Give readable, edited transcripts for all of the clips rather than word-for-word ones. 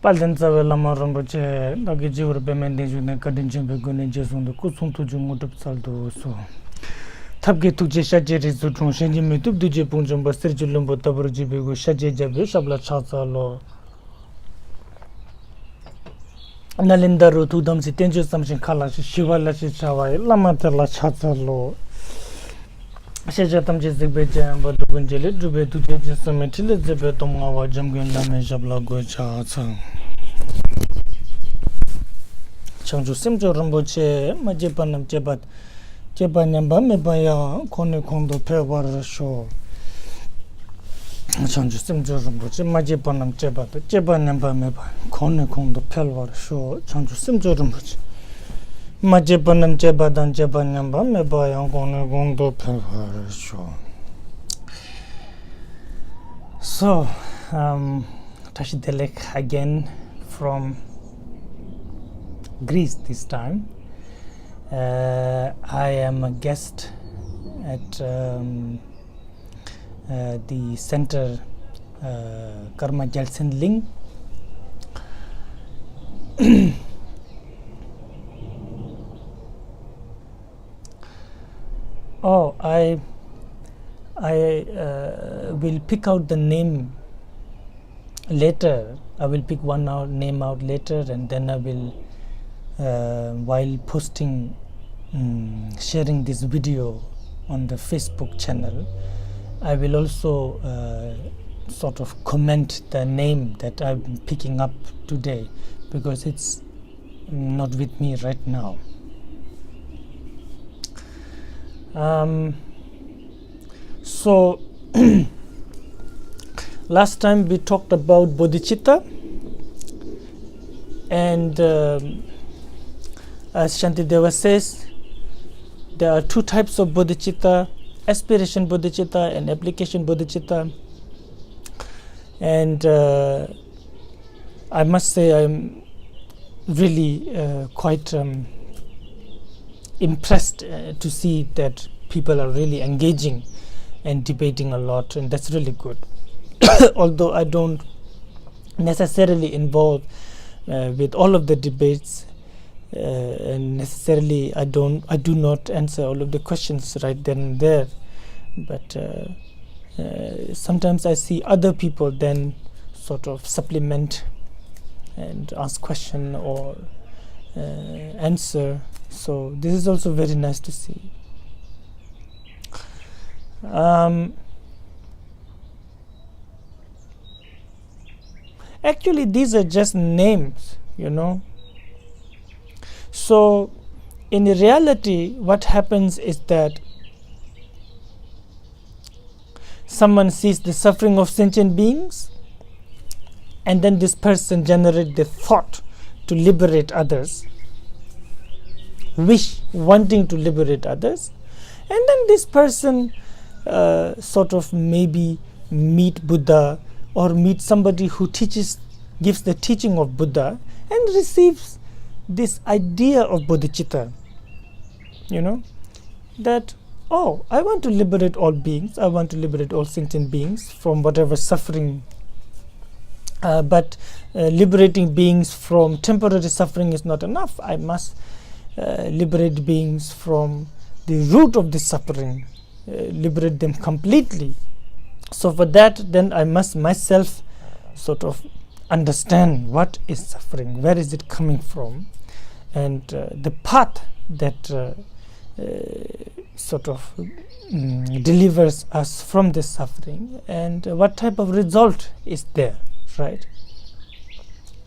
Paldenza lama ramboche dagi jiwur bemende june kadin jimbe gune jesundu kusung tuju ngutup saldo so tabge tuje shaje rizu chung shenji me tup duje pungjum basir julumbo tabur jibe go shaje jabe shabla chaza lo nalindaru tudam si tenjo samshin khala shi shiwala shi chawai lama terla chaza lo shaje tamje zigbe jam bodu gunjele dube tuje jesame tile jebe tomwa jamgun lame shabla go chaza Changju simjo ramboche majepanam chebat chepanyamba mebaya kone kondo pewar sho Changju simjo ramboche majepanam chebat chepanyamba meba kone kondo pewar sho Changju simjo ramboche majepanam chebadan chepanyamba mebaya kone kondo pewar sho So Tashi Delek again from Greece this time. I am a guest at the center Karma Jalsan Ling. I will pick out the name later. I will pick name out later, and then I will while posting sharing this video on the Facebook channel, I will also sort of comment the name that I'm picking up today, because it's not with me right now. So last time we talked about bodhicitta, and as Shantideva says, there are two types of bodhicitta: aspiration bodhicitta and application bodhicitta. And I must say I'm really quite impressed to see that people are really engaging and debating a lot, and that's really good. Although I don't necessarily involve with all of the debates, and necessarily I do not answer all of the questions right then and there, but sometimes I see other people then sort of supplement and ask question or answer. So this is also very nice to see. Actually, these are just names, you know. So in reality, what happens is that someone sees the suffering of sentient beings, and then this person generates the thought to liberate others, wanting to liberate others, and then this person sort of maybe meet Buddha or meet somebody who gives the teaching of Buddha, and receives this idea of bodhicitta, you know, that I want to liberate all beings, I want to liberate all sentient beings from whatever suffering, but liberating beings from temporary suffering is not enough. I must liberate beings from the root of the suffering, liberate them completely. So for that, then I must myself sort of understand what is suffering, where is it coming from, and the path that sort of delivers us from this suffering, and what type of result is there, right?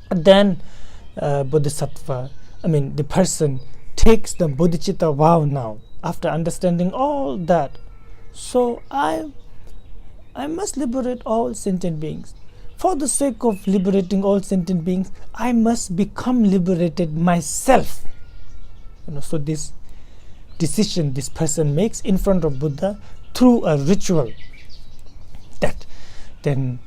Then bodhisattva, the person takes the bodhicitta vow now, after understanding all that. So I must liberate all sentient beings. For the sake of liberating all sentient beings, I must become liberated myself. So this decision this person makes in front of Buddha through a ritual, that then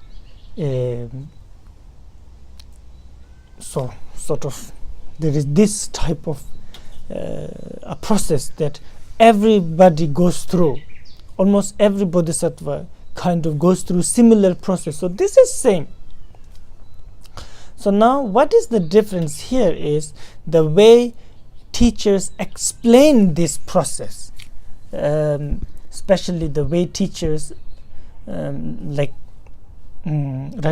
so sort of there is this type of a process that everybody goes through. Almost every bodhisattva kind of goes through similar process. So this is same. So now what is the difference here is the way teachers explain this process, especially the way teachers right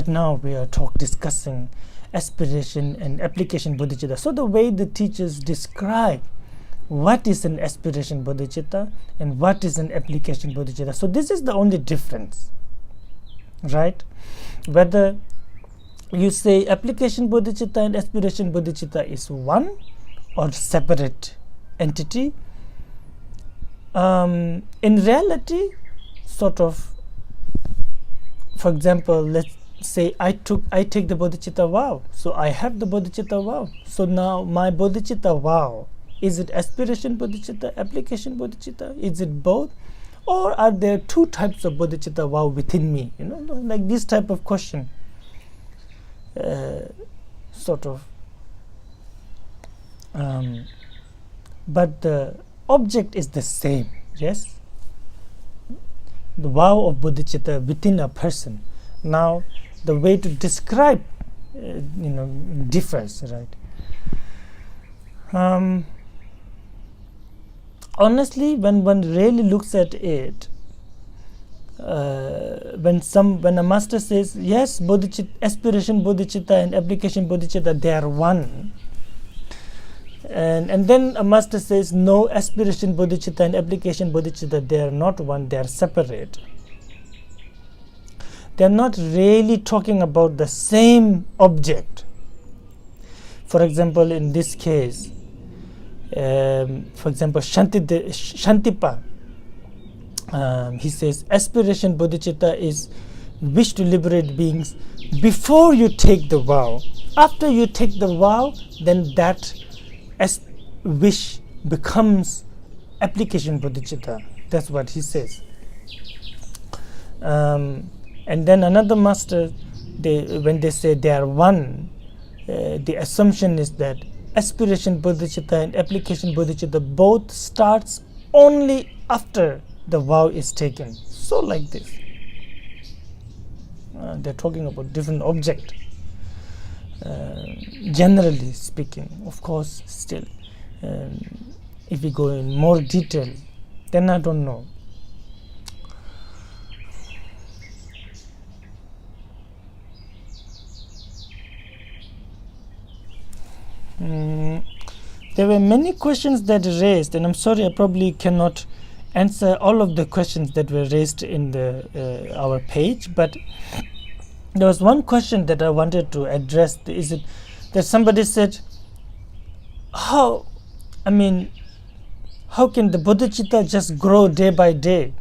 now we are discussing aspiration and application bodhicitta. So the way the teachers describe what is an aspiration bodhicitta and what is an application bodhicitta. So this is the only difference, right? Whether you say application bodhicitta and aspiration bodhicitta is one or separate entity, in reality, sort of, for example, let's say I take the bodhicitta vow, so I have the bodhicitta vow. So now my bodhicitta vow, is it aspiration bodhicitta, application bodhicitta? Is it both? Or are there two types of bodhicitta vow within me? You know, like this type of question. But the object is the same, yes? The vow of bodhicitta within a person. Now, the way to describe, differs, right? Honestly, when one really looks at it, when a master says yes, bodhicitta, aspiration bodhicitta and application bodhicitta, they are one, and then a master says no, aspiration bodhicitta and application bodhicitta, they are not one, they are separate. They are not really talking about the same object. For example, in this case, Shantipa, he says aspiration bodhicitta is wish to liberate beings before you take the vow. After you take the vow, then that wish becomes application bodhicitta. That's what he says. And then another master, when they say they are one, the assumption is that aspiration bodhicitta and application bodhicitta both starts only after the vow is taken. So like this. They're talking about different object. Generally speaking, of course, still, if we go in more detail, then I don't know. There were many questions that raised, and I'm sorry, I probably cannot answer all of the questions that were raised in our page, but there was one question that I wanted to address. Is it that somebody said, how can the bodhicitta just grow day by day?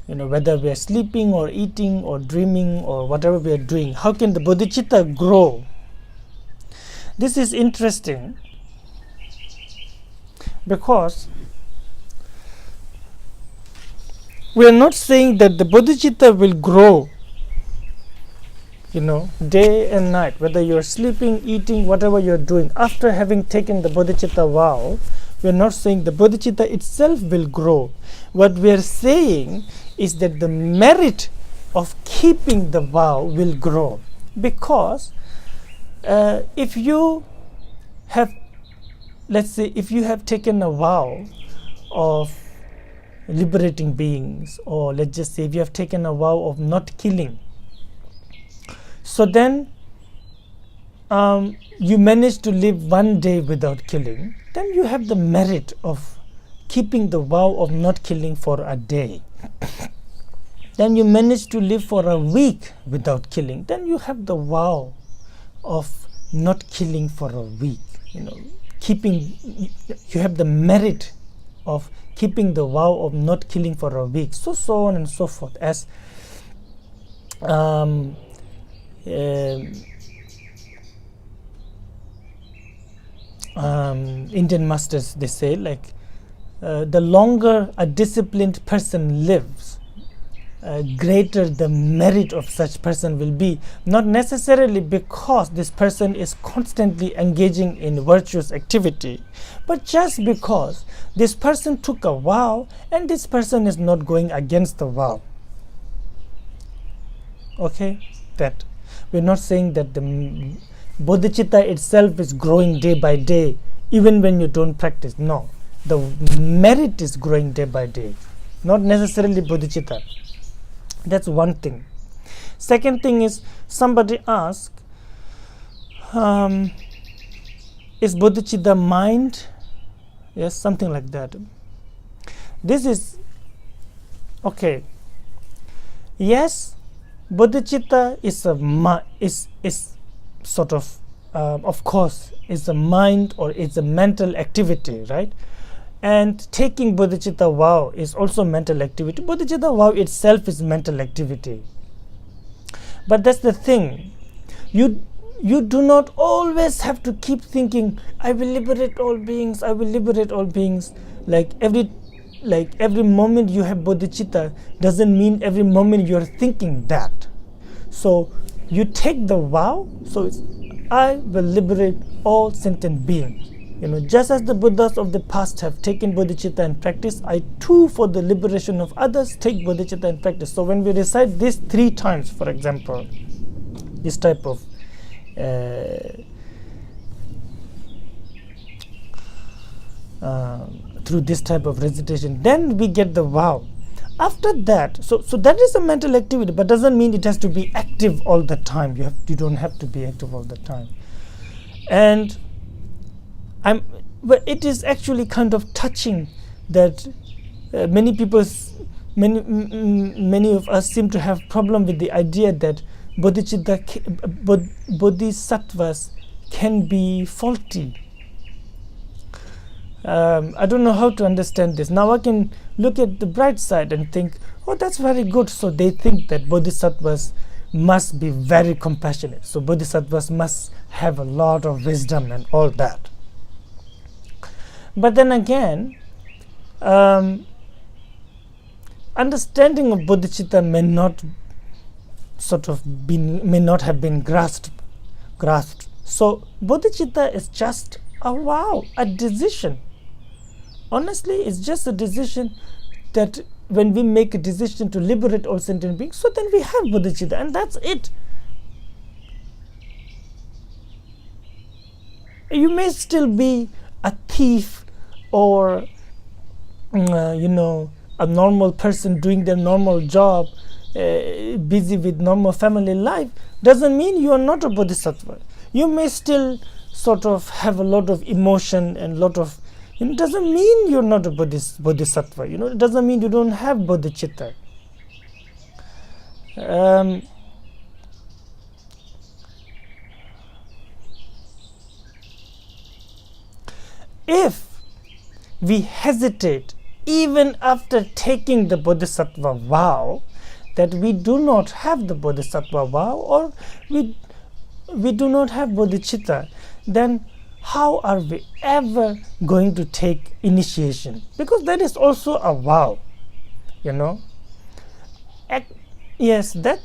Whether we are sleeping or eating or dreaming or whatever we are doing, how can the bodhicitta grow? This is interesting because we are not saying that the bodhicitta will grow, day and night, whether you're sleeping, eating, whatever you're doing. After having taken the bodhicitta vow, we're not saying the bodhicitta itself will grow. What we're saying is that the merit of keeping the vow will grow. Because if you have, let's say, if you have taken a vow of liberating beings, or let's just say if you have taken a vow of not killing, so then you manage to live one day without killing, then you have the merit of keeping the vow of not killing for a day. Then you manage to live for a week without killing, then you have the vow of not killing for a week. You have the merit of keeping the vow of not killing for a week, so on and so forth. As Indian masters, they say, like, the longer a disciplined person lives, greater the merit of such person will be, not necessarily because this person is constantly engaging in virtuous activity, but just because this person took a vow and this person is not going against the vow. Okay, that. We're not saying that the bodhicitta itself is growing day by day, even when you don't practice. No, the merit is growing day by day, not necessarily bodhicitta. That's one thing. Second thing is, somebody asked, is bodhicitta mind? Yes, something like that. This is okay. Yes, bodhicitta is is sort of course, is a mind or it's a mental activity, right? And taking bodhicitta vow is also mental activity. Bodhicitta vow itself is mental activity. But that's the thing. You do not always have to keep thinking, I will liberate all beings, I will liberate all beings. Like every moment you have bodhicitta doesn't mean every moment you're thinking that. So you take the vow, so it's, I will liberate all sentient beings. Just as the Buddhas of the past have taken bodhicitta and practice, I too, for the liberation of others, take bodhicitta and practice. So when we recite this 3 times, for example, this type of through this type of recitation, then we get the vow. After that, so that is a mental activity, but doesn't mean it has to be active all the time. You don't have to be active all the time. And but it is actually kind of touching that many of us seem to have problem with the idea that bodhisattvas can be faulty. I don't know how to understand this. Now I can look at the bright side and think, oh, that's very good. So they think that bodhisattvas must be very compassionate. So bodhisattvas must have a lot of wisdom and all that. But then again, understanding of bodhicitta may not have been grasped. So bodhicitta is just a vow, a decision. Honestly, it's just a decision that when we make a decision to liberate all sentient beings, so then we have bodhicitta, and that's it. You may still be a thief or a normal person doing their normal job, busy with normal family life, doesn't mean you are not a bodhisattva. You may still sort of have a lot of emotion and lot of, it doesn't mean you're not a bodhisattva. It doesn't mean you don't have bodhicitta. If we hesitate even after taking the bodhisattva vow, that we do not have the bodhisattva vow or we do not have bodhicitta, then how are we ever going to take initiation? Because that is also a vow, Yes, that,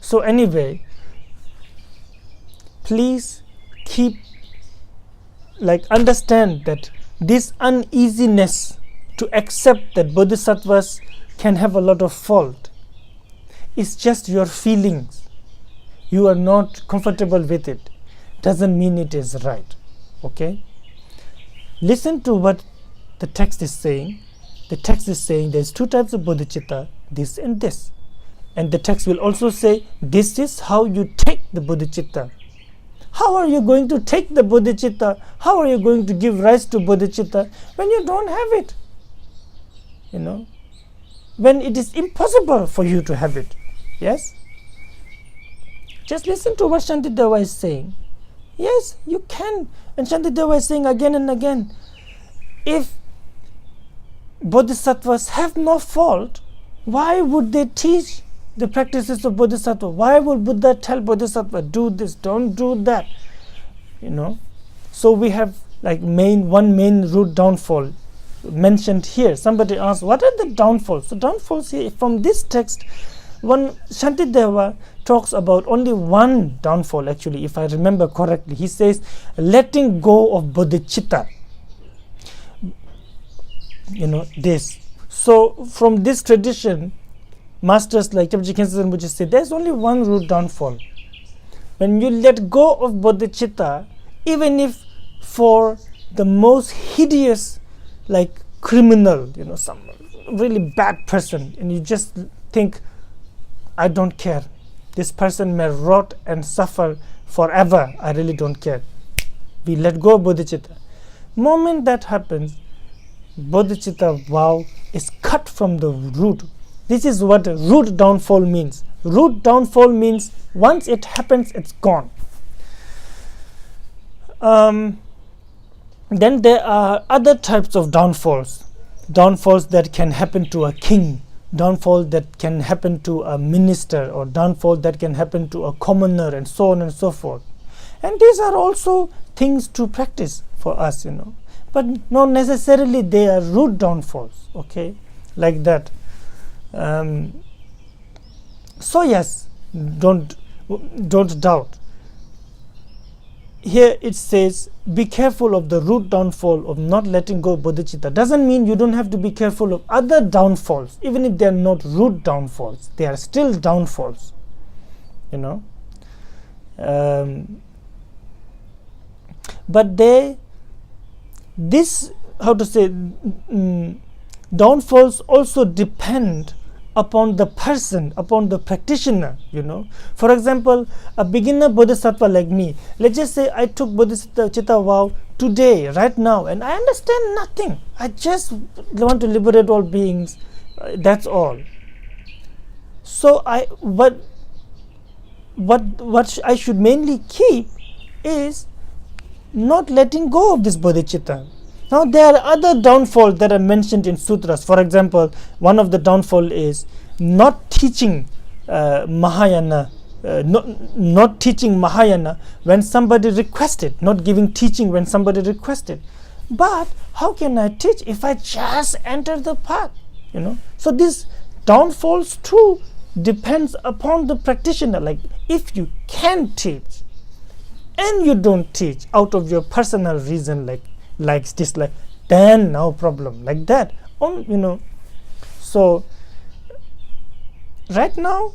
So anyway, please understand that this uneasiness to accept that bodhisattvas can have a lot of fault is just your feelings. You are not comfortable with it. Doesn't mean it is right. Okay? Listen to what the text is saying. The text is saying there's 2 types of bodhicitta, this and this. And the text will also say, this is how you take the bodhicitta. How are you going to take the bodhicitta? How are you going to give rise to bodhicitta when you don't have it? When it is impossible for you to have it. Yes? Just listen to what Shantideva is saying. Yes, you can. And Shantideva is saying again and again, if bodhisattvas have no fault, why would they teach the practices of bodhisattva? Why would Buddha tell bodhisattva, do this, don't do that? So we have one main root downfall mentioned here. Somebody asked, what are the downfalls? So downfalls here, from this text, Shantideva talks about only one downfall, actually, if I remember correctly. He says, letting go of bodhicitta. This. So from this tradition, masters like Chabji Khensa would just say, there's only one root downfall. When you let go of bodhicitta, even if for the most hideous, like criminal, some really bad person, and you just think, I don't care. This person may rot and suffer forever. I really don't care. We let go of bodhicitta. Moment that happens, bodhicitta vow is cut from the root. This is what root downfall means. Root downfall means once it happens, it's gone. Then there are other types of downfalls. Downfalls that can happen to a king, downfall that can happen to a minister, or downfall that can happen to a commoner, and so on and so forth. And these are also things to practice for us, but not necessarily they are root downfalls, okay, like that. So yes, don't doubt. Here it says, be careful of the root downfall of not letting go of bodhicitta. Doesn't mean you don't have to be careful of other downfalls, even if they are not root downfalls. They are still downfalls, but downfalls also depend upon the person, upon the practitioner, For example, a beginner bodhisattva like me, let's just say I took bodhicitta vow today, right now, and I understand nothing. I just want to liberate all beings. That's all. So what I should mainly keep is not letting go of this bodhicitta. Now there are other downfalls that are mentioned in sutras. For example, one of the downfall is not teaching Mahayana, not teaching Mahayana when somebody requested, not giving teaching when somebody requested. But how can I teach if I just enter the path? So these downfalls too depends upon the practitioner. Like if you can teach and you don't teach out of your personal reason, likes, dislike, then no problem, like that. So right now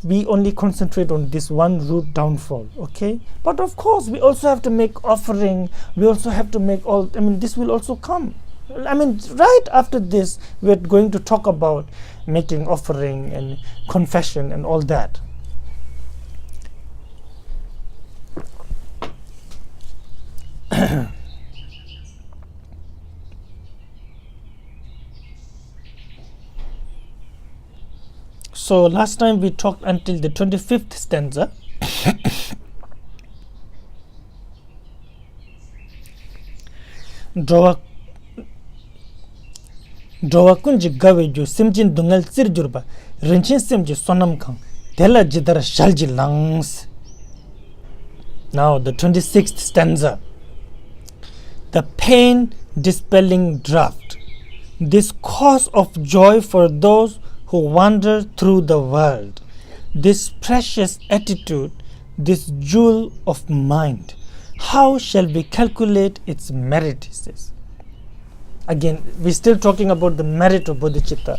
we only concentrate on this one root downfall, okay? But of course we also have to make offering, we also have to make this will also come. Right after this we're going to talk about making offering and confession and all that. So last time we talked until the 25th stanza. Drawa kunji gawe ju simjin dungal sir jurba rinchin simji sonam khang dela jidara shalji langs. Now the 26th stanza. The pain dispelling draught, this cause of joy for those who wander through the world, this precious attitude, this jewel of mind, how shall we calculate its merit, he says. Again, we're still talking about the merit of bodhicitta.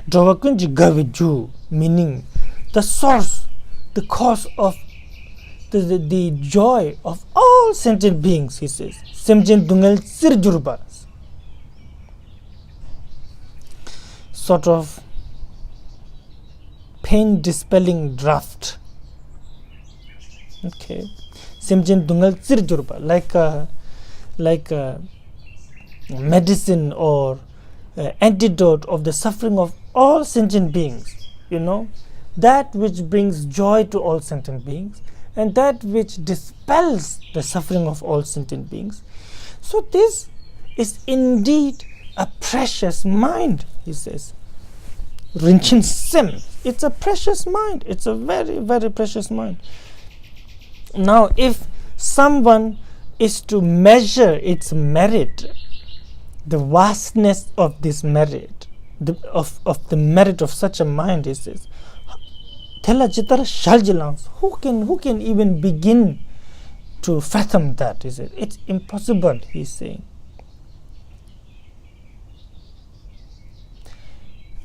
Drawakunji Gaviju, meaning the source, the cause of the joy of all sentient beings, he says. Semjen dungal sirjurba. Sort of pain dispelling draught. Okay. Semjen dungal sirjurba, like a medicine or antidote of the suffering of all sentient beings, that which brings joy to all sentient beings and that which dispels the suffering of all sentient beings. So this is indeed a precious mind, he says. Rinchin Sim, it's a precious mind. It's a very, very precious mind. Now, if someone is to measure its merit, the vastness of this merit, of the merit of such a mind, he says, who can even begin to fathom that. He said, it's impossible, he's saying.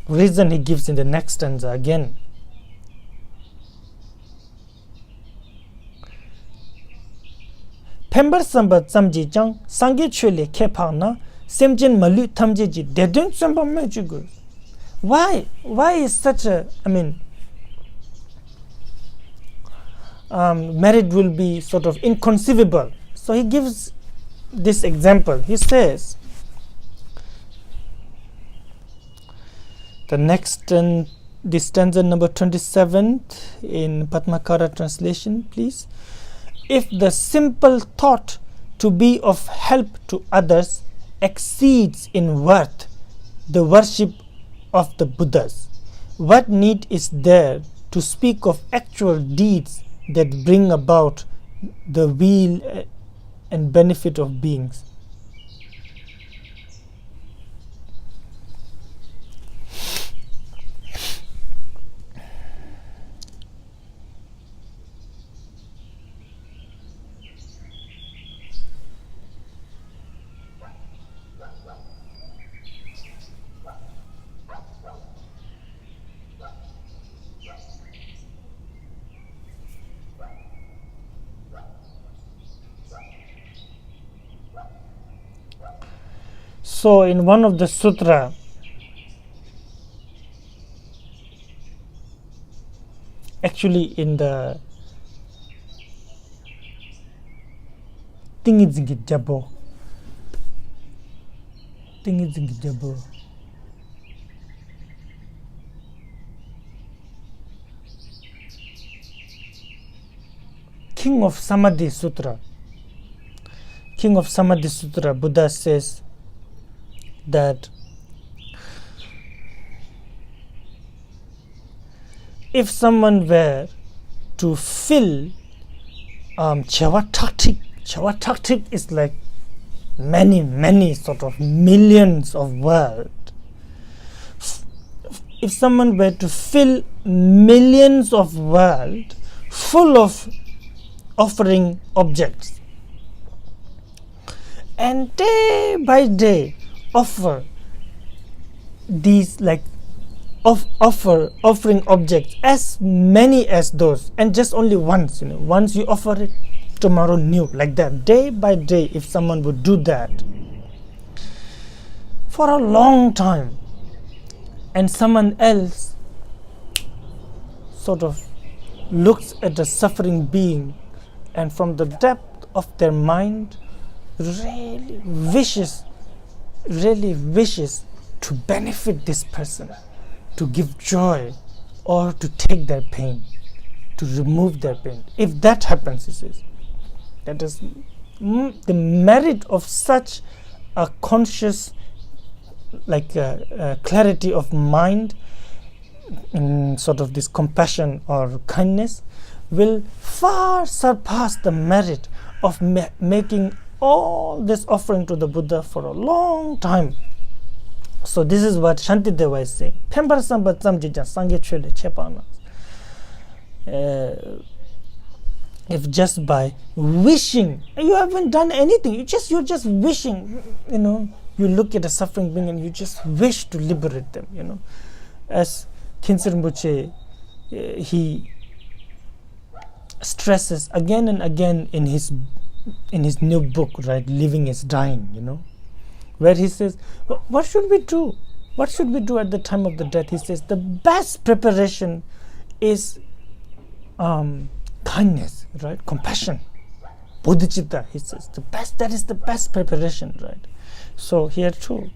Reason he gives in the next stanza again. Pember samba tsamji jang sangye chule kepana semjin malu tamjeji dedun samba mejugu. Why is such a, marriage will be sort of inconceivable? So he gives this example. He says, the next this stanza number 27 in Padmakara translation, please. If the simple thought to be of help to others exceeds in worth the worship of the Buddhas, what need is there to speak of actual deeds that bring about the weal and benefit of beings? So in one of the sutra, actually in the Tingizingit Jabo, King of Samadhi Sutra, Buddha says that if someone were to fill Chawataktik is like many sort of millions of words. If someone were to fill millions of worlds full of offering objects and day by day offer these offering objects as many as those, and just only once, once you offer it, tomorrow new, like that, day by day. If someone would do that for a long time, and someone else sort of looks at the suffering being and from the depth of their mind really wishes to benefit this person, to give joy or to take their pain, to remove their pain. If that happens, he says, that is the merit of such a conscious clarity of mind, sort of this compassion or kindness will far surpass the merit of making all this offering to the Buddha for a long time. So this is what Shantideva is saying. If just by wishing, you haven't done anything, you're just wishing, you look at a suffering being and you just wish to liberate them, as Khyentse Rinpoche, he stresses again and again in his new book, right, Living is Dying, where he says, what should we do? What should we do at the time of the death? He says the best preparation is kindness, right, compassion, bodhicitta. He says that is the best preparation, right? So here too,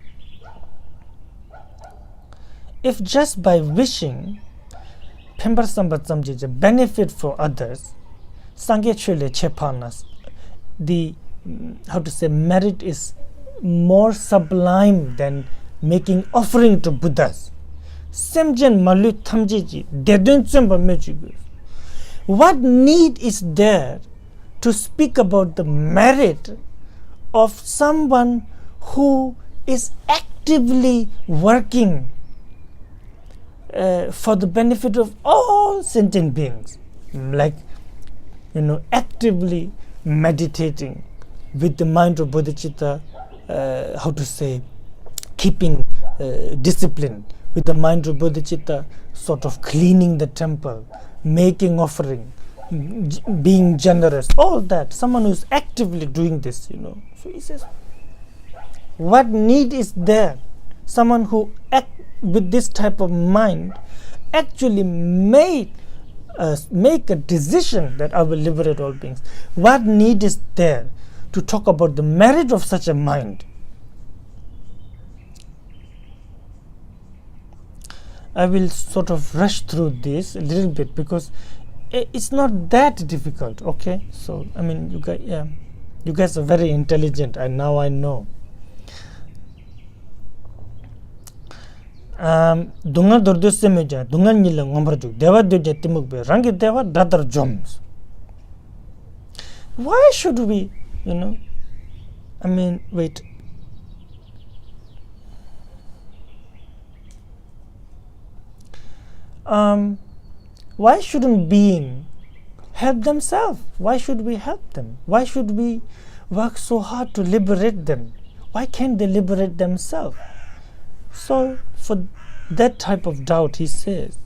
if just by wishing Pember Sambat Samjija benefit for others, Sangye Chule Chepanas, the merit is more sublime than making offering to Buddhas. Semjen Malu Tamjiji Dedun Tsumba Mejigu. What need is there to speak about the merit of someone who is actively working for the benefit of all sentient beings, actively meditating with the mind of bodhicitta, keeping discipline with the mind of bodhicitta, sort of cleaning the temple, making offering, being generous, all that. Someone who's actively doing this, So he says, what need is there? Someone who act with this type of mind actually make a decision that I will liberate all beings. What need is there to talk about the merit of such a mind? I will sort of rush through this a little bit because it's not that difficult. Okay, so I mean, you guys are very intelligent, and now I know. Dungal dordo semeja, dungal nila ngombarjuk, dewa doja timukbe, rangi dewa dadar joms. Why should we, wait. Why shouldn't being help themselves? Why should we help them? Why should we work so hard to liberate them? Why can't they liberate themselves? So for that type of doubt, he says,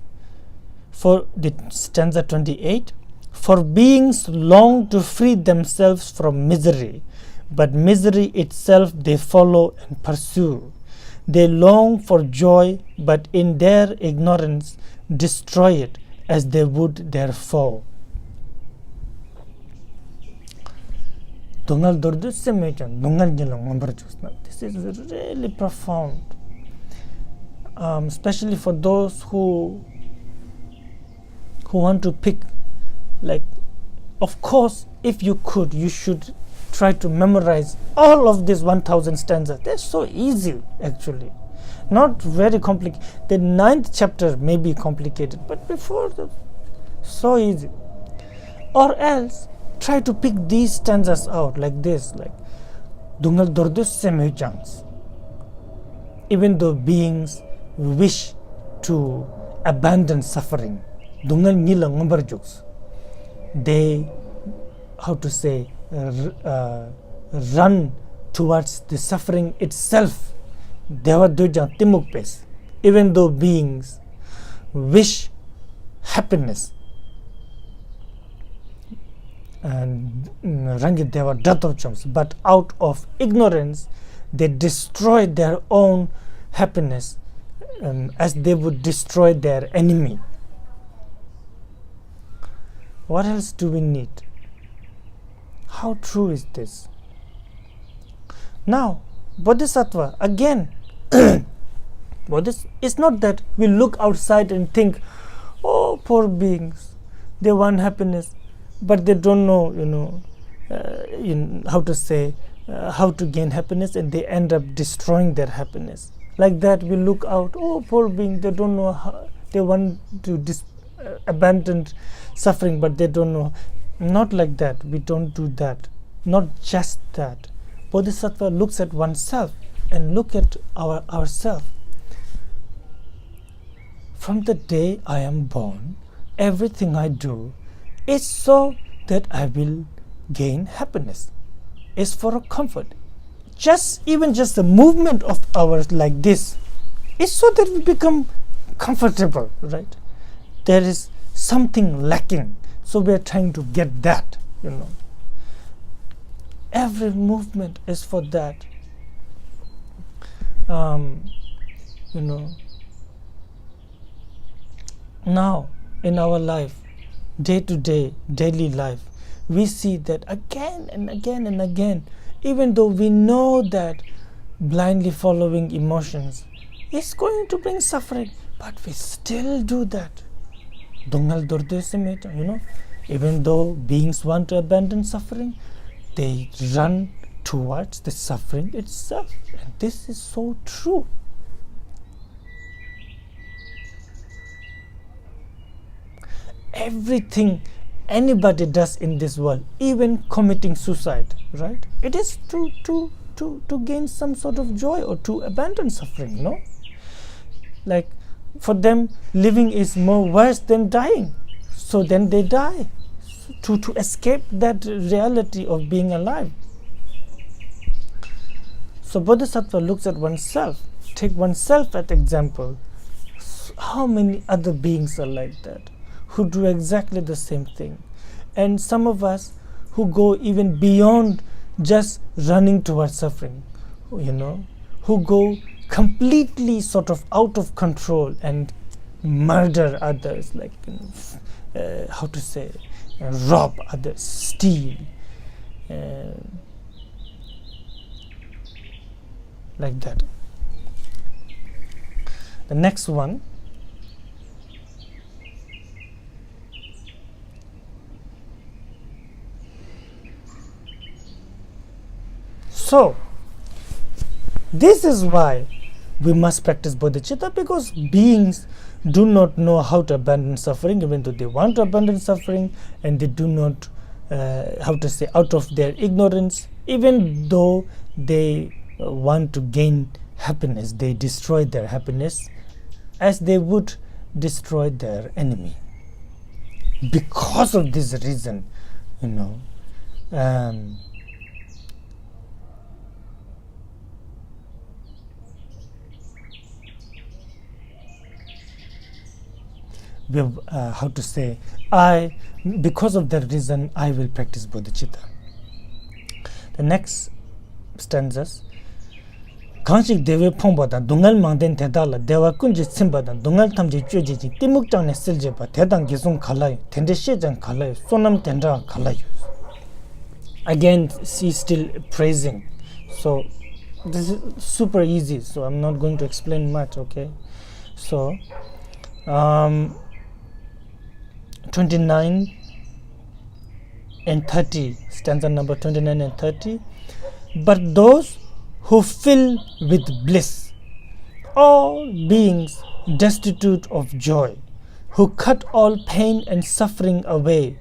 for the stanza 28, for beings long to free themselves from misery, but misery itself they follow and pursue. They long for joy, but in their ignorance destroy it as they would their foe. This is really profound, especially for those who want to pick, like, of course, if you could, you should try to memorize all of these 1000 stanzas. They're so easy, actually. Not very complicated. The 9th chapter may be complicated, but before that, so easy. Or else, try to pick these stanzas out like this, like Dungal Dordus Semujans. Even though beings wish to abandon suffering, Dungal Nila Ngombarjuks, they, run towards the suffering itself. Dewa Dujang Timukpes. Even though beings wish happiness, and Rangi Deva Datorchams, but out of ignorance, they destroy their own happiness as they would destroy their enemy. What else do we need? How true is this? Now, Bodhisattva, again, it's not that we look outside and think, oh, poor beings, they want happiness, but they don't know, how to gain happiness, and they end up destroying their happiness. Like that, we look out, oh, poor being, they don't know how, they want to abandon suffering, but they don't know. Not like that. We don't do that. Not just that. Bodhisattva looks at oneself and look at ourselves. From the day I am born, everything I do is so that I will gain happiness. It's for a comfort. Even just the movement of ours like this is so that we become comfortable, right? There is something lacking, so we are trying to get that, Every movement is for that. Now in our life, day to day, daily life, we see that again and again and again, even though we know that blindly following emotions is going to bring suffering, but we still do that. Even though beings want to abandon suffering, they run towards the suffering itself. And this is so true. Everything anybody does in this world, even committing suicide, right? It is to gain some sort of joy or to abandon suffering, no? Like, for them, living is more worse than dying. So then they die. to escape that reality of being alive. So Bodhisattva looks at oneself, take oneself as example. How many other beings are like that, who do exactly the same thing? And some of us who go even beyond just running towards suffering, who go completely sort of out of control and murder others, like rob others, steal, like that. The next one, so this is why we must practice bodhicitta, because beings do not know how to abandon suffering, even though they want to abandon suffering, and they do not out of their ignorance, even though they want to gain happiness, they destroy their happiness as they would destroy their enemy. Because of this reason, because of that reason, I will practice bodhicitta. The next stanzas. Kanshik dewe pongboda dungal mangden tedala dewa kunji tsimbada dungal tamji chöji timuk changne siljeba tedang gisung khalay tende shejang khalay sonam tendra khalay. Again, she's still praising. So this is super easy, so I'm not going to explain much, okay? So 29 and 30, stanza number 29 and 30. But those who fill with bliss, all beings destitute of joy, who cut all pain and suffering away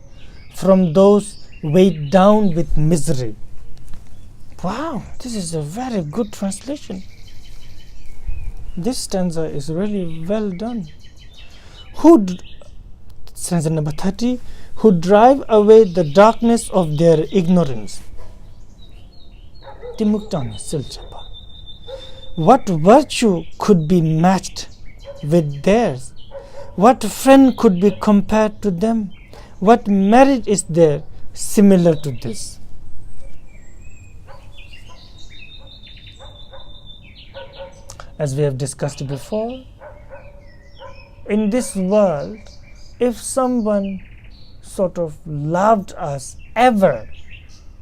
from those weighed down with misery. Wow, this is a very good translation. This stanza is really well done. Stanza number 30, who drive away the darkness of their ignorance. What virtue could be matched with theirs? What friend could be compared to them? What merit is there similar to this? As we have discussed before, in this world, if someone sort of loved us ever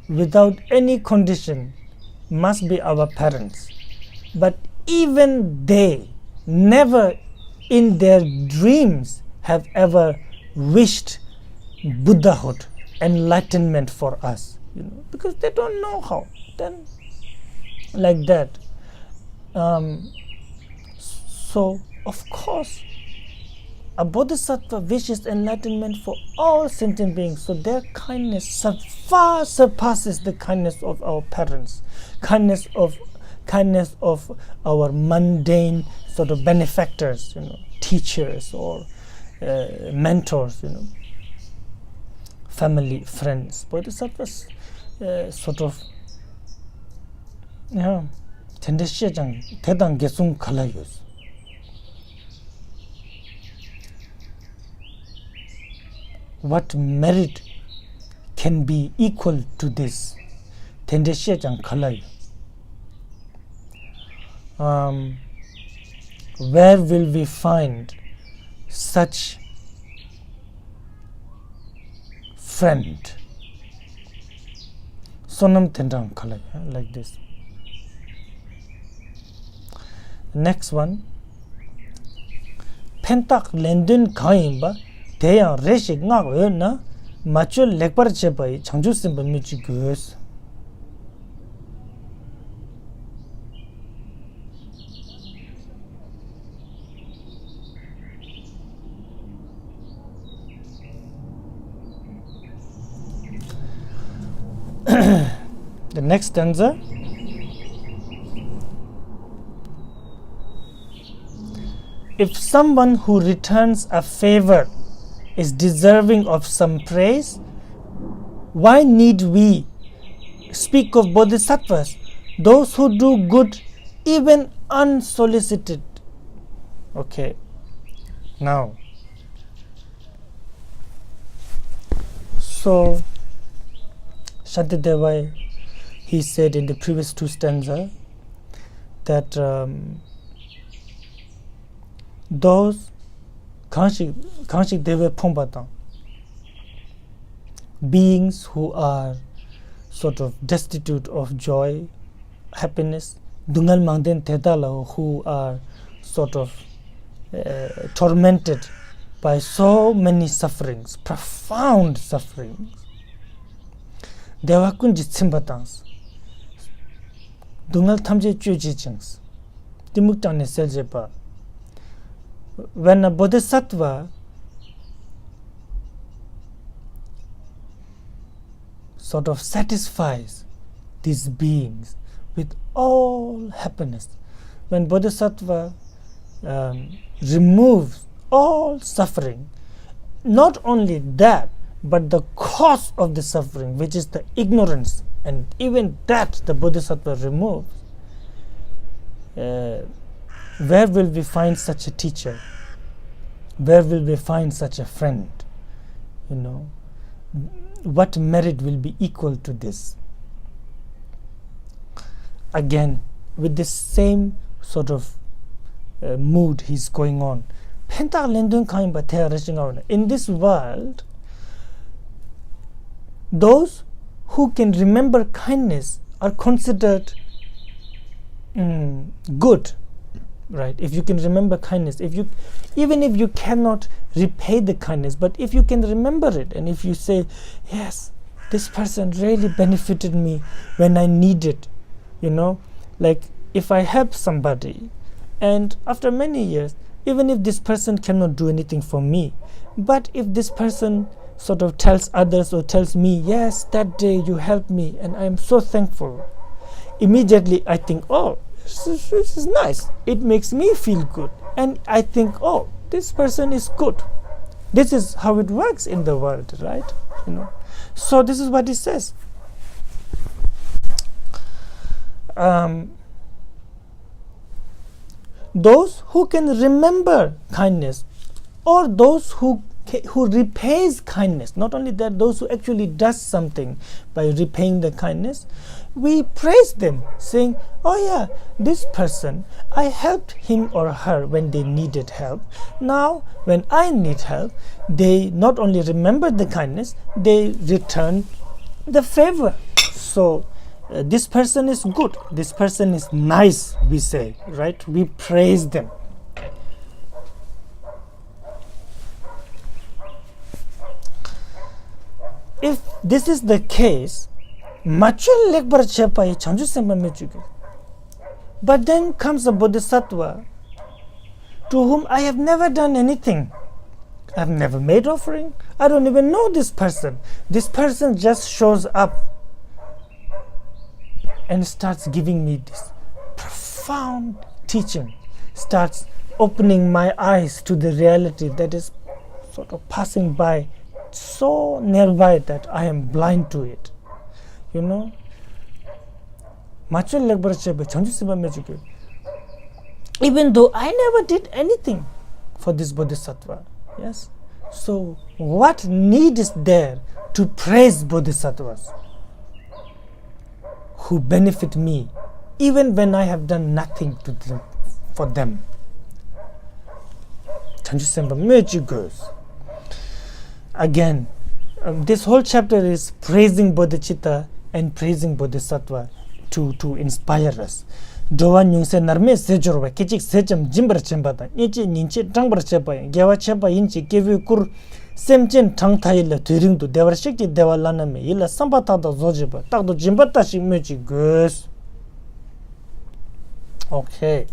without any condition, must be our parents. But even they never in their dreams have ever wished Buddhahood, enlightenment for us, because they don't know how. Then, like that. So, of course, a bodhisattva wishes enlightenment for all sentient beings, so their kindness far surpasses the kindness of our parents, kindness of our mundane sort of benefactors, teachers or mentors, family, friends. Bodhisattvas sort of tendeshjang tedang gesung khalayus. What merit can be equal to this? Tendeshjang khalay. Where will we find such friend? Sonam tendang khalay, like this. Next one. Pentak lendun kaimba 대양 레식 나고였나 맞출 렉바르체 바이 장주스 범미지 그스. The next stanza. If someone who returns a favor is deserving of some praise, Why need we speak of bodhisattvas? Those who do good even unsolicited. Okay, now, so Shantideva, he said in the previous two stanzas that those Kanshik Deva Pombata, beings who are sort of destitute of joy, happiness, Dungal Mangden Tedala, who are sort of tormented by so many sufferings, profound sufferings. Dewa kunji tsimbatans, Dungal Tamje Chujijings, Dimuktane Seljepa. When a bodhisattva sort of satisfies these beings with all happiness, when bodhisattva removes all suffering, not only that, but the cause of the suffering, which is the ignorance, and even that the bodhisattva removes, where will we find such a teacher? Where will we find such a friend? You know, what merit will be equal to this? Again, with the same sort of mood he's going on. In this world, those who can remember kindness are considered good, right? If you can remember kindness, even if you cannot repay the kindness, but if you can remember it, and if you say, yes, this person really benefited me when I needed, you know, like if I help somebody, and after many years, even if this person cannot do anything for me, but if this person sort of tells others or tells me, yes, that day you helped me and I am so thankful, immediately I think, oh, this is nice. It makes me feel good. And I think, oh, this person is good. This is how it works in the world, right? You know. So this is what he says. Those who can remember kindness, or those who repays kindness, not only that, those who actually does something by repaying the kindness, we praise them, saying, oh yeah, this person, I helped him or her when they needed help. Now when I need help, they not only remember the kindness, they return the favor. So this person is good, this person is nice, we say, right? We praise them. If this is the case, but then comes a bodhisattva to whom I have never done anything. I have never made offering. I don't even know this person. This person just shows up and starts giving me this profound teaching, starts opening my eyes to the reality that is sort of passing by so nearby that I am blind to it. You know? Even though I never did anything for this bodhisattva. Yes? So what need is there to praise bodhisattvas who benefit me even when I have done nothing to them, for them? Again, this whole chapter is praising bodhicitta and praising bodhisattva to inspire us. Dowa nyungse narme sejorwa kichik secham jimbar chembata nichi ninchi tangbar chepa gyawa chepa inchi kevi kur semchen tang thayila turingdu dewar shikti dewa laname ila sambata da zojiba takdo jimbata shik mechi gus. Okay.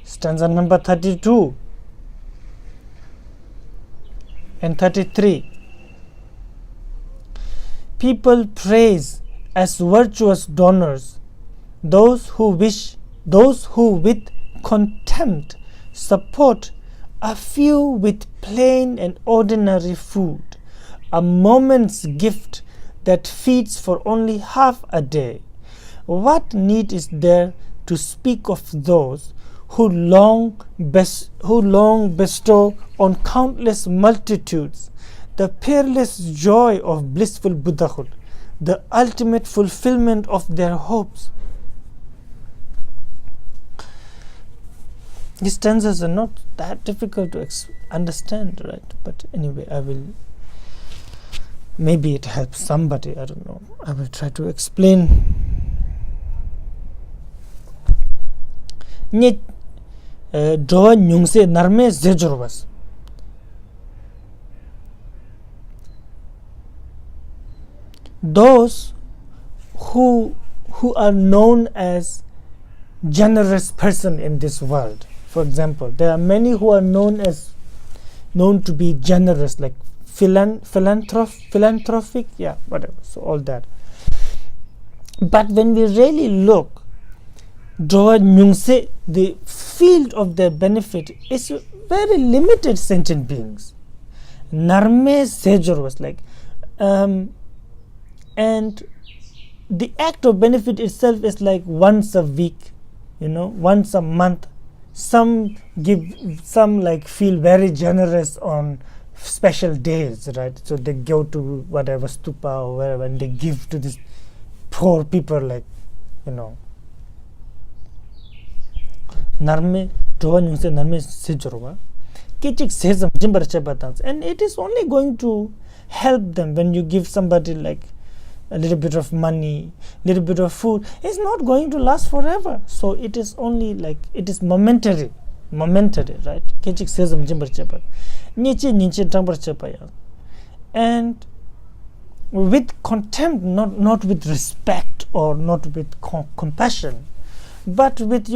Stanza number 32 and 33. People praise as virtuous donors those who with contempt support a few with plain and ordinary food, a moment's gift that feeds for only half a day. What need is there to speak of those who long bestow on countless multitudes the peerless joy of blissful Buddhahood, the ultimate fulfillment of their hopes? These stanzas are not that difficult to understand, right? But anyway, maybe it helps somebody, I don't know. I will try to explain. Nye doa nyungse narme zejurwas. Those who are known as generous person in this world. For example, there are many who are known to be generous, like philanthropic, yeah, whatever. So all that. But when we really look, the field of their benefit is very limited sentient beings. Narme Sejor was like, and the act of benefit itself is like once a week, once a month. Some like feel very generous on special days, right? So they go to whatever stupa or wherever and they give to these poor people, like, narme doanyungse narme sejorwa kichik sezam jimbarche batans, and it is only going to help them. When you give somebody like a little bit of money, little bit of food, it's not going to last forever. So it is only like, it is momentary, right? Kichik sezam jimbarche bat niche tambarche paya, and with contempt, not with respect or not with compassion, but with,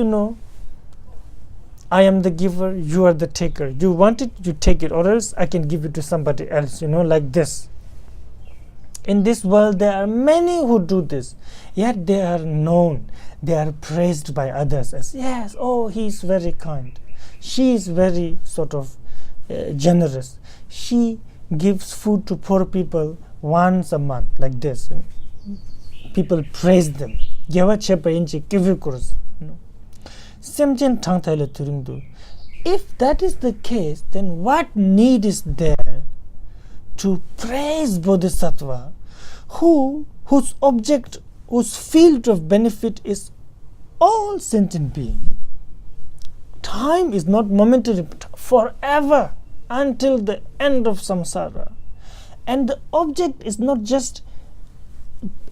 I am the giver, you are the taker. You want it, you take it, or else I can give it to somebody else, like this. In this world, there are many who do this, yet they are known, they are praised by others as, yes, oh, he is very kind. She is very sort of generous. She gives food to poor people once a month, like this. People praise them. If that is the case, then what need is there to praise Bodhisattva, whose field of benefit is all sentient being? Time is not momentary, but forever, until the end of samsara. And the object is not just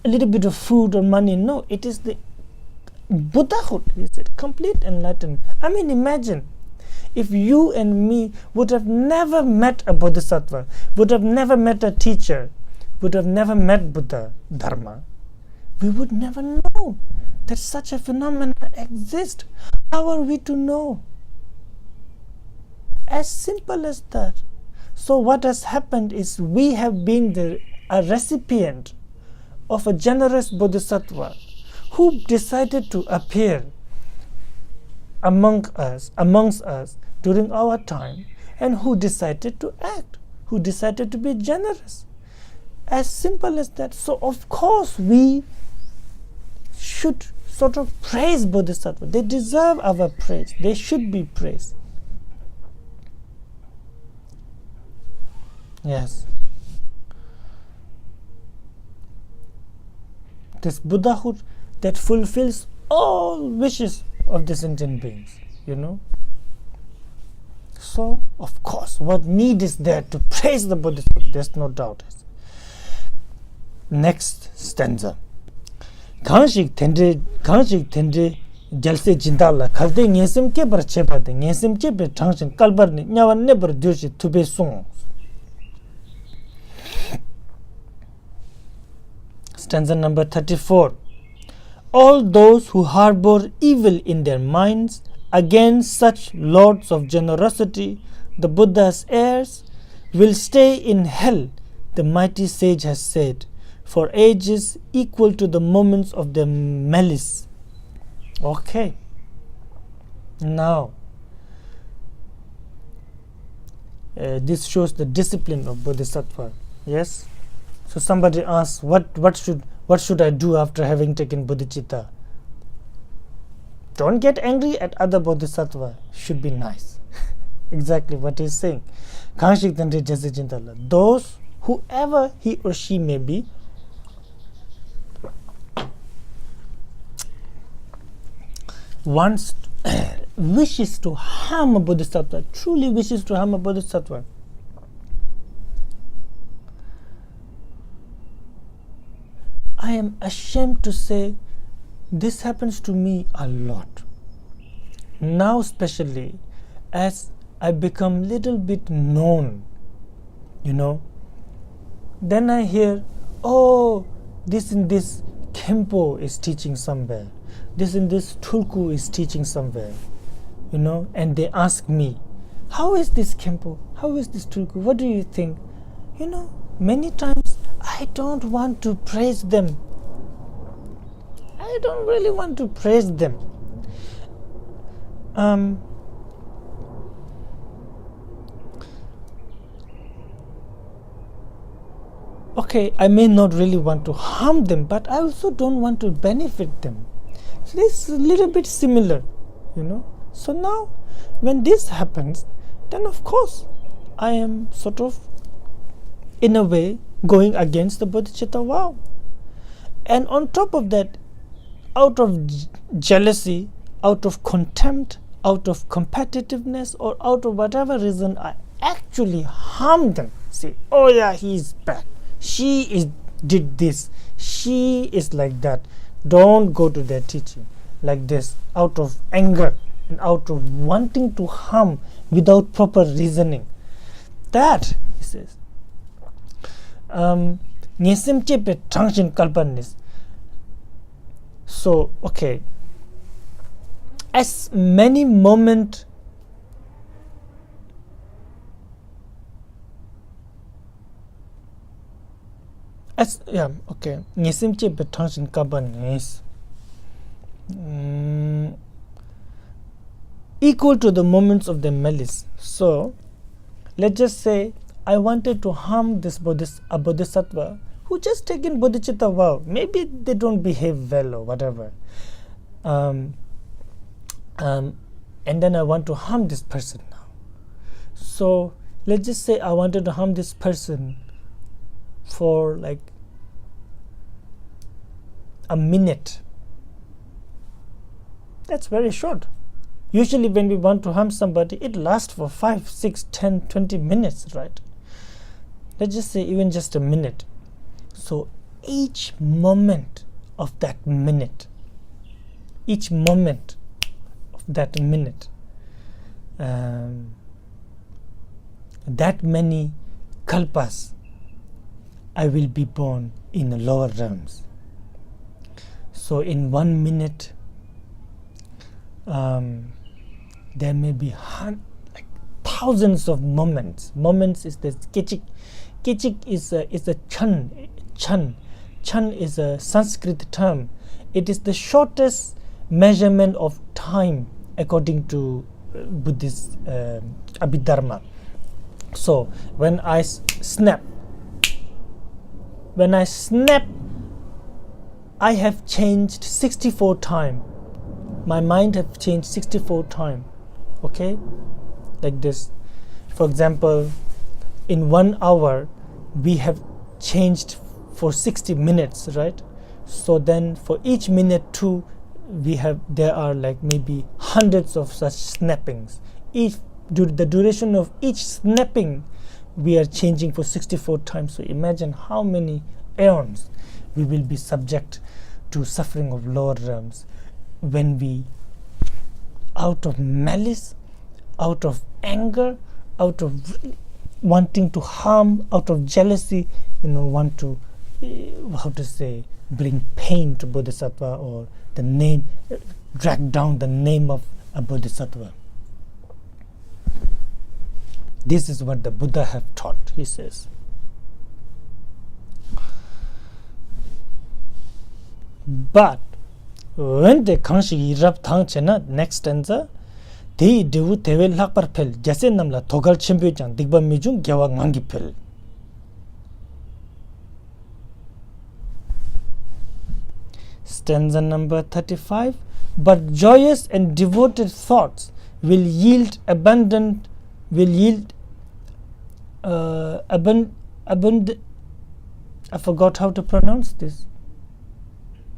a little bit of food or money. No, it is the Buddhahood, is it? Complete enlightenment. I mean, imagine if you and me would have never met a Bodhisattva, would have never met a teacher, would have never met Buddha, Dharma, we would never know that such a phenomenon exists. How are we to know? As simple as that. So what has happened is we have been a recipient of a generous Bodhisattva who decided to appear amongst us during our time, and who decided to act, who decided to be generous. As simple as that. So of course we should sort of praise Bodhisattva. They deserve our praise. They should be praised. Yes. This Buddhahood that fulfills all wishes of the sentient beings, So, of course, what need is there to praise the Bodhisattva? There's no doubt. Next stanza. Kanshik tendre jalse jindala khalde ngesim ke bar chepade ngesim che be thangshin kalbar ni nyawan ne bar dyoshi tube song. Stanza number 34. All those who harbor evil in their minds against such lords of generosity, the Buddha's heirs, will stay in hell, the mighty sage has said, for ages equal to the moments of their malice. Okay. Now, this shows the discipline of bodhisattva. Yes. So somebody asks, what should I do after having taken bodhicitta? Don't get angry at other bodhisattva. Should be nice. Exactly what he's saying. Those, whoever he or she may be, wishes to harm a bodhisattva, truly wishes to harm a bodhisattva, I am ashamed to say this happens to me a lot. Now especially as I become little bit known, then I hear, oh, this and this Khenpo is teaching somewhere, this and this Tulku is teaching somewhere, and they ask me, how is this Khenpo, how is this Tulku, what do you think? Many times I don't want to praise them. I don't really want to praise them. Okay, I may not really want to harm them, but I also don't want to benefit them. So this is a little bit similar, So now, when this happens, then of course, I am sort of, in a way, going against the bodhicitta vow. And on top of that, out of jealousy, out of contempt, out of competitiveness, or out of whatever reason, I actually harm them. Say, oh yeah, he's bad. Did this. She is like that. Don't go to their teaching like this, out of anger and out of wanting to harm without proper reasoning. That, he says, so, okay, as many moments equal to the moments of the malice. So, let's just say I wanted to harm this bodhisattva who just taken bodhicitta vow. Maybe they don't behave well or whatever. And then I want to harm this person now. So, let's just say I wanted to harm this person for like a minute. That's very short. Usually when we want to harm somebody, it lasts for 5, 6, 10, 20 minutes, right? Let's just say even just a minute. So each moment of that minute, that many kalpas, I will be born in the lower realms. So in 1 minute, there may be thousands of moments. Moments is the kichik. Kichik is a chan. Chan is a Sanskrit term. It is the shortest measurement of time according to Buddhist Abhidharma. So when I snap, I have changed 64 times. My mind have changed 64 times. Okay, like this. For example, in 1 hour, we have changed for 60 minutes, right? So then, for each minute too, there are like maybe hundreds of such snappings. The duration of each snapping, we are changing for 64 times. So imagine how many aeons we will be subject to suffering of lower realms when we, out of malice, out of anger, out of wanting to harm, out of jealousy, want to, bring pain to bodhisattva, or drag down the name of a bodhisattva. This is what the Buddha have taught, he says. But when the kanshi rab thang chena, next stanza, Dei devu tewe lakpar pel jase namla togal chembyo chan digba mijung gyawa ngangi pel. Stanza number 35. But joyous and devoted thoughts will yield abundant I forgot how to pronounce this.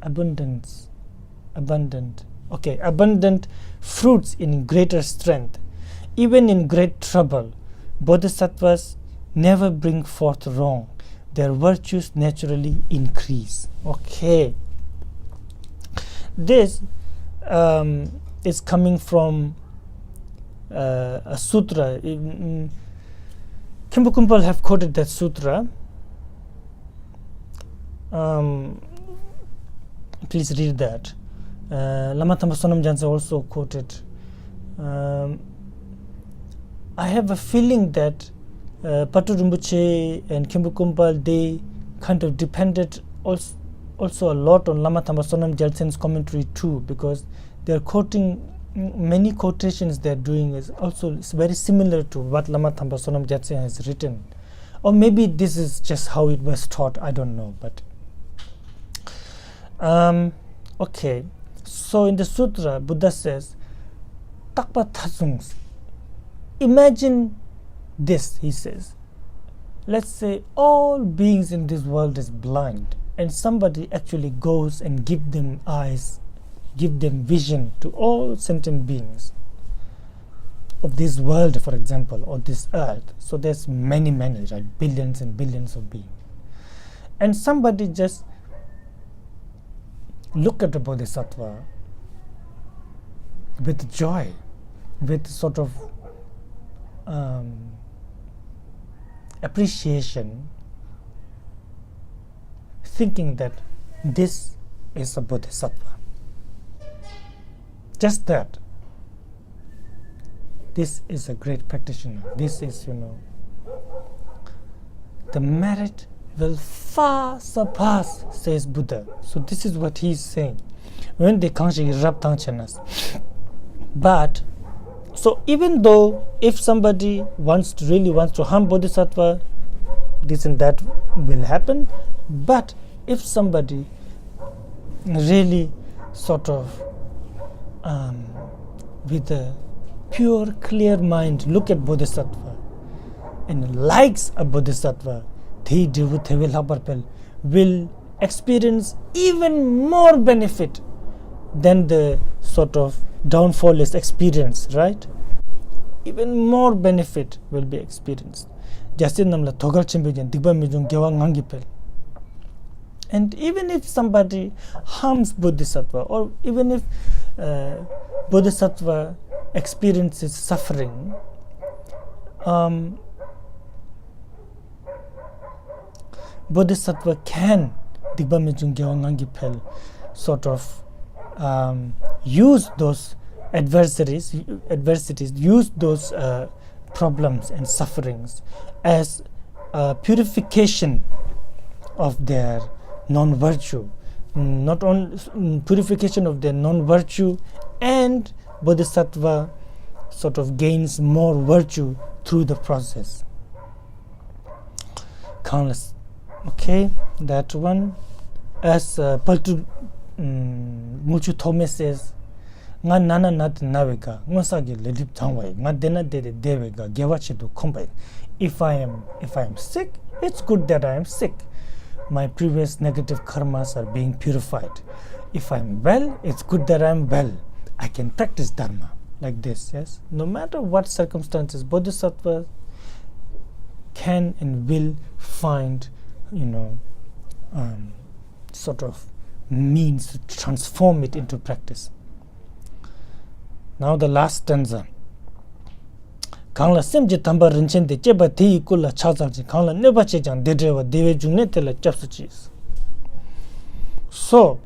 Abundant fruits in greater strength. Even in great trouble, bodhisattvas never bring forth wrong. Their virtues naturally increase. Okay. This is coming from a sutra. Khempo Kumpal have quoted that sutra. Please read that. Lama Thamba Sonam Jansa also quoted. I have a feeling that Patu Rinpoche and Khempo Kumpal, they kind of depended also a lot on Lama Thamba Sonam Gyaltsen's commentary too, because they're quoting many quotations they're doing is also very similar to what Lama Thamba Sonam Gyaltsen has written. Or maybe this is just how it was taught, I don't know. But okay, so in the sutra, Buddha says, Takpa Thazungs. Imagine this, he says. Let's say all beings in this world is blind, and somebody actually goes and give them eyes, give them vision to all sentient beings of this world, for example, or this earth. So there's many, right? Billions and billions of beings. And somebody just look at the bodhisattva with joy, with sort of appreciation, thinking that this is a bodhisattva. Just that. This is a great practitioner. This is, the merit will far surpass, says Buddha. So this is what he's saying. When they but so even though if somebody really wants to harm bodhisattva, this and that will happen. But if somebody really sort of with a pure, clear mind look at bodhisattva and likes a bodhisattva, will experience even more benefit than the sort of downfall is experienced, right? Even more benefit will be experienced. And even if somebody harms bodhisattva, or even if bodhisattva experiences suffering, bodhisattva can sort of use those adversities, use those problems and sufferings as purification of their non-virtue, not only purification of their non-virtue, and bodhisattva sort of gains more virtue through the process. Countless. Okay, that one. As Paltu Muchu Thome says, nga nana nat navega, nga sagi ledip thangwai, nga dena dede devega, gewache to kompai. If I am sick, it's good that I am sick. My previous negative karmas are being purified. If I'm well, it's good that I'm well. I can practice dharma like this, yes? No matter what circumstances, bodhisattvas can and will find, sort of means to transform it into practice. Now the last stanza. Kangla semje tamba rinchende cheba thi kula chazalji kangla neba chejang dedrewa deve jungne tela chapsuchis. So,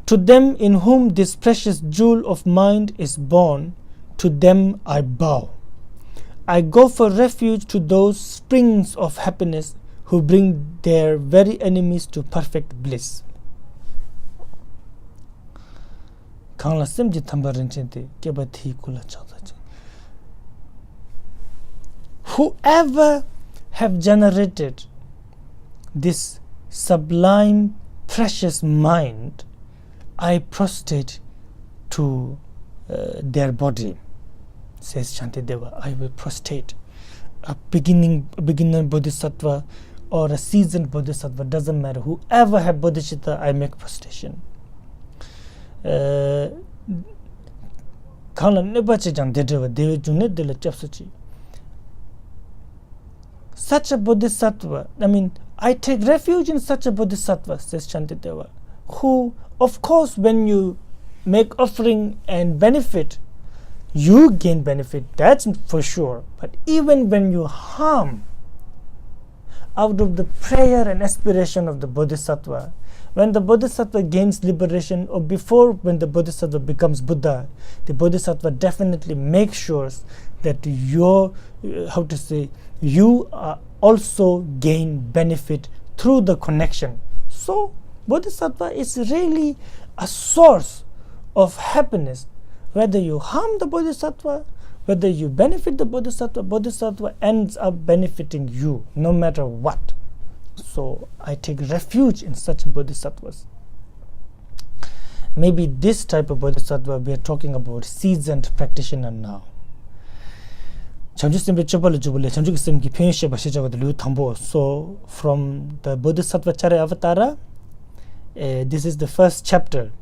to them in whom this precious jewel of mind is born, to them I bow. I go for refuge to those springs of happiness who bring their very enemies to perfect bliss. Kangla simji tambarin chente keba thi kula chawda chen. Whoever have generated this sublime, precious mind, I prostrate to their body, says Shantideva. I will prostrate. A beginner bodhisattva or a seasoned bodhisattva, doesn't matter. Whoever have bodhicitta, I make prostration. Kala nebache jang dedeva deve june de la chapsuchi. Such a bodhisattva, I take refuge in such a bodhisattva, says Shantideva, who, of course, when you make offering and benefit, you gain benefit, that's for sure. But even when you harm, out of the prayer and aspiration of the bodhisattva, when the bodhisattva gains liberation, or before when the bodhisattva becomes Buddha, the bodhisattva definitely makes sure that you also gain benefit through the connection. So bodhisattva is really a source of happiness. Whether you harm the bodhisattva, whether you benefit the bodhisattva ends up benefiting you no matter what. So I take refuge in such bodhisattvas. Maybe this type of bodhisattva we are talking about, seasoned practitioner now. So from the Bodhisattva Charya Avatara, this is the first chapter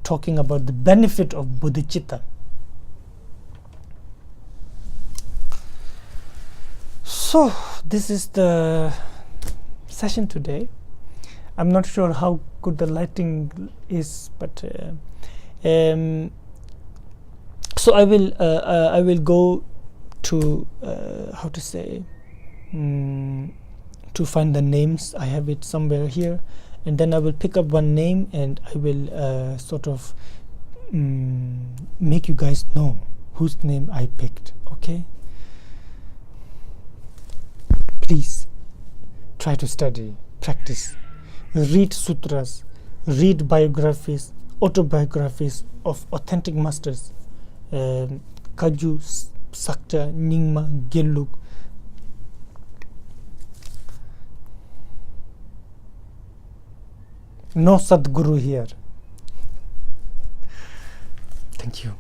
talking about the benefit of bodhicitta. So this is the session today. I'm not sure how good the lighting is, but so I will go to to find the names. I have it somewhere here, and then I will pick up one name and I will make you guys know whose name I picked. Okay, please try to study, practice, read sutras, read biographies, autobiographies of authentic masters, Kaju, Sakta, Nyingma, Gelug. No Sadguru here. Thank you.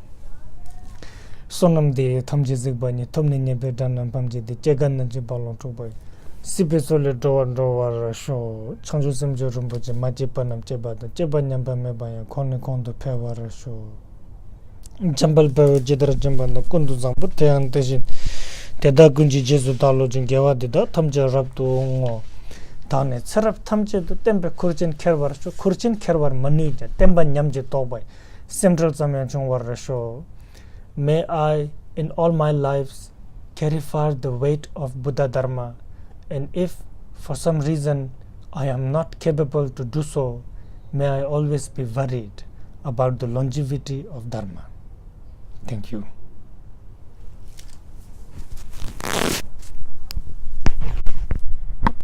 Sonam de Tamji Zigbani, Tomni Nebedanam Pamji, the Jaganji Balon Toboy. Sipesole Doar show, Chanju Simjo Rumboje, Majipanam Jeba, the Jebanyamba Mebaya, Konekondo Pewara show. Jambal Bev Jedra Jamban, the Kunduzam, Butean Tejin, Tedagunji Jesu Dalojin Gavadida, Tamja Rabdo Tane, Serap Tamje, the Tempe Kurchin Kervar, Kurchin Kervar Manija, Temba Nyamje Tobai, Central Samanchon War show. May I, in all my lives, carry far the weight of Buddha Dharma, and if for some reason I am not capable to do so, may I always be worried about the longevity of Dharma. Thank you.